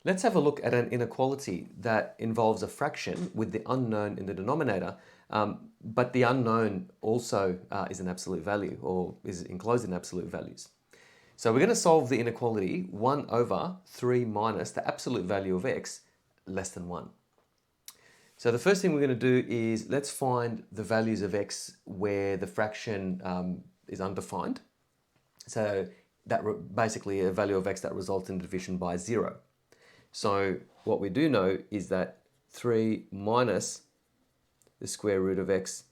Let's have a look at an inequality that involves a fraction with the unknown in the denominator, but the unknown also is an absolute value or is enclosed in absolute values. So we're going to solve the inequality 1 over 3 minus the absolute value of x less than 1. So the first thing we're going to do is let's find the values of x where the fraction is undefined. So that basically a value of x that results in division by 0. So what we do know is that 3 minus the square root of x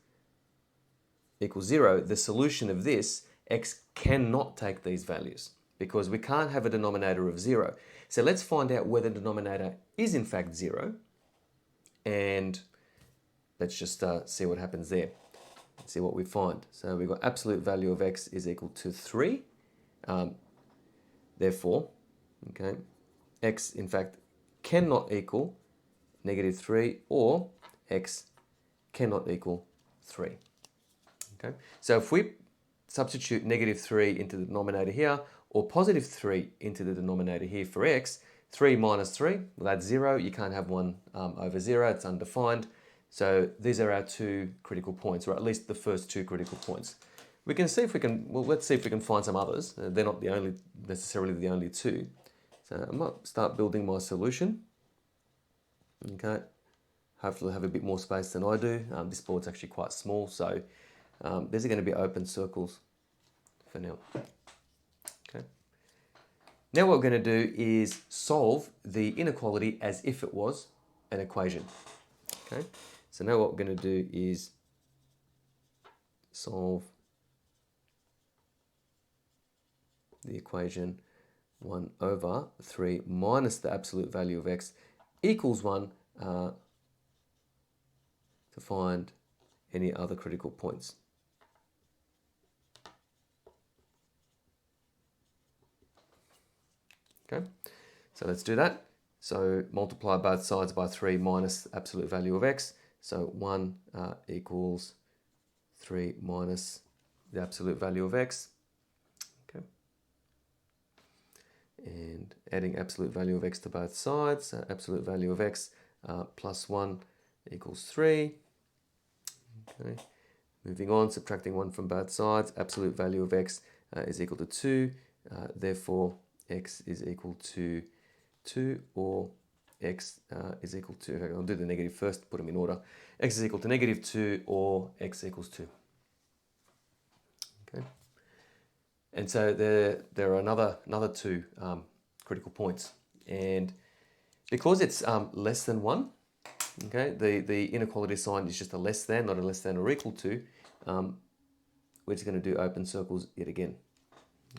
equals 0. The solution of this, x cannot take these values because we can't have a denominator of 0. So let's find out whether the denominator is in fact 0. And let's just see what happens there. Let's see what we find. So we've got absolute value of x is equal to 3. Therefore, okay, x in fact cannot equal negative 3 or x cannot equal 3. Okay, so if we substitute negative 3 into the denominator here or positive 3 into the denominator here for x, 3 minus 3, well that's 0. You can't have 1 over 0, it's undefined. So these are our two critical points, or at least the first two critical points. We can see if we can, well, let's see if we can find some others. They're not necessarily the only two. So I might start building my solution. Okay, hopefully have a bit more space than I do. This board's actually quite small, so these are going to be open circles for now. Okay. Now what we're going to do is solve the inequality as if it was an equation. Okay, so now what we're going to do is solve the equation 1 over 3 minus the absolute value of x equals 1 to find any other critical points. Okay, so let's do that. So multiply both sides by 3 minus the absolute value of x. So 1 equals 3 minus the absolute value of x. Okay, and adding absolute value of x to both sides. So absolute value of x plus 1 equals 3. Okay, moving on, subtracting 1 from both sides. Absolute value of x is equal to 2. Therefore, x is equal to 2 or x is equal to, okay, I'll do the negative first, put them in order. X is equal to negative 2 or x equals 2. Okay. And so there are another two critical points. And because it's less than 1, okay, the inequality sign is just a less than, not a less than or equal to, we're just going to do open circles yet again.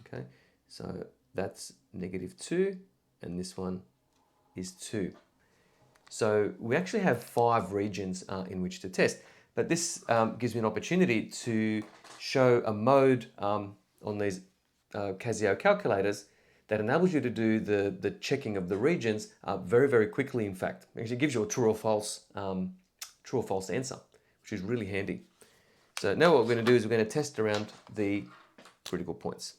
Okay, so that's negative 2 and this one is 2. So we actually have 5 regions in which to test, but this gives me an opportunity to show a mode on these Casio calculators that enables you to do the checking of the regions very, very quickly, in fact. It actually gives you a true or false answer, which is really handy. So now what we're going to do is we're going to test around the critical points.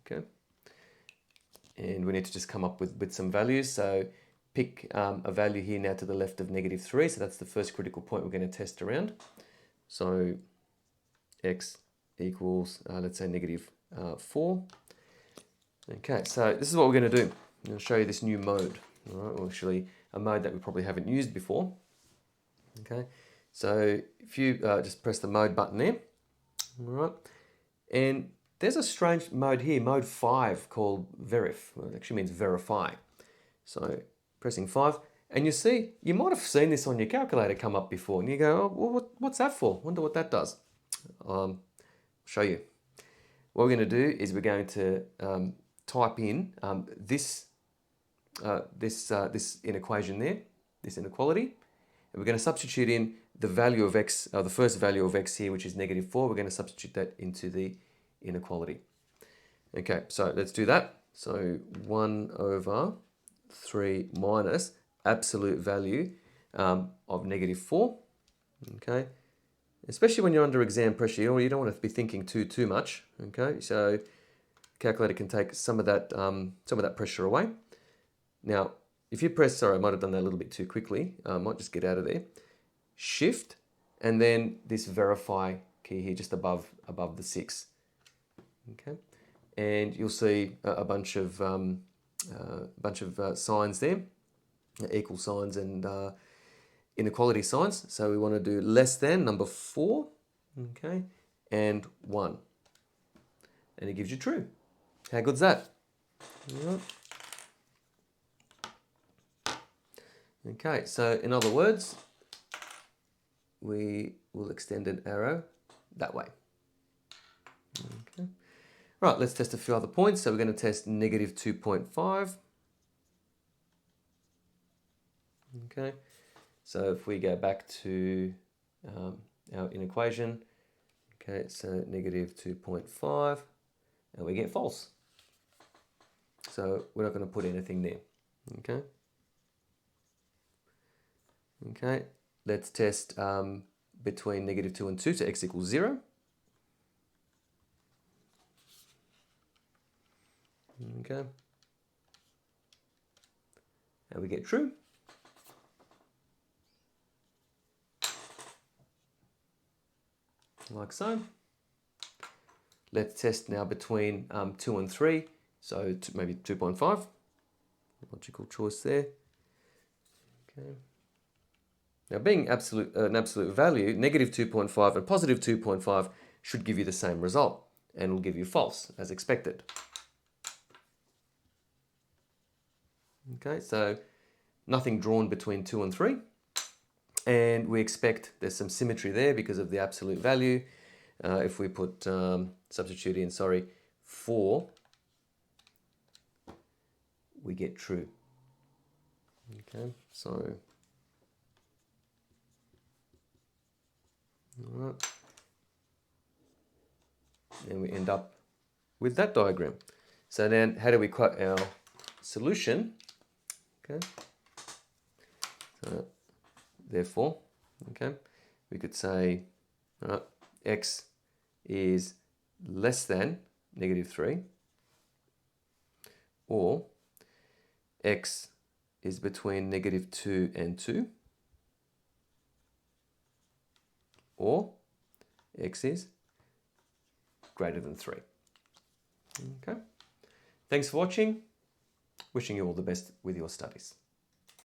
Okay, and we need to just come up with some values. So pick a value here now to the left of negative 3. So that's the first critical point we're going to test around. So x equals, let's say, negative 4. Okay, so this is what we're going to do. I'm going to show you this new mode. All right, well, actually a mode that we probably haven't used before. Okay, so if you just press the mode button there, all right, and there's a strange mode here, mode 5, called verif. Well, it actually means verify. So pressing 5, and you see, you might have seen this on your calculator come up before, and you go, oh, well, what's that for? Wonder what that does. I'll show you. What we're going to do is we're going to type in this inequation there, this inequality, and we're going to substitute in the value of x, the first value of x here, which is negative 4. We're going to substitute that into the inequality. Okay, so let's do that. So 1 over 3 minus absolute value of negative 4. Okay, especially when you're under exam pressure. You don't want to be thinking too much. Okay, so calculator can take some of that pressure away. Now, if you press, sorry, I might have done that a little bit too quickly. I might just get out of there. Shift, and then this verify key here just above the 6. Okay, and you'll see a bunch of signs there, equal signs and inequality signs. So we want to do less than number 4, okay, and 1, and it gives you true. How good's that? All right. Okay, so in other words, we will extend an arrow that way. Okay. Right, let's test a few other points. So we're going to test negative 2.5. Okay, so if we go back to our inequation, okay, so negative 2.5, and we get false. So we're not going to put anything there. Okay. Okay, let's test between negative 2 and 2, so x equals 0. Okay, and we get true. Like so. Let's test now between 2 and 3, so maybe 2.5. Logical choice there. Okay. Now, being an absolute value, negative 2.5 and positive 2.5 should give you the same result, and will give you false, as expected. Okay, so nothing drawn between 2 and 3. And we expect there's some symmetry there because of the absolute value. If we put, substitute in, 4, we get true. Okay, so... All right. And we end up with that diagram. So then how do we cut our solution? Okay. So therefore, okay, we could say x is less than negative 3, or x is between negative 2 and 2, or x is greater than 3. Okay. Thanks for watching. Wishing you all the best with your studies.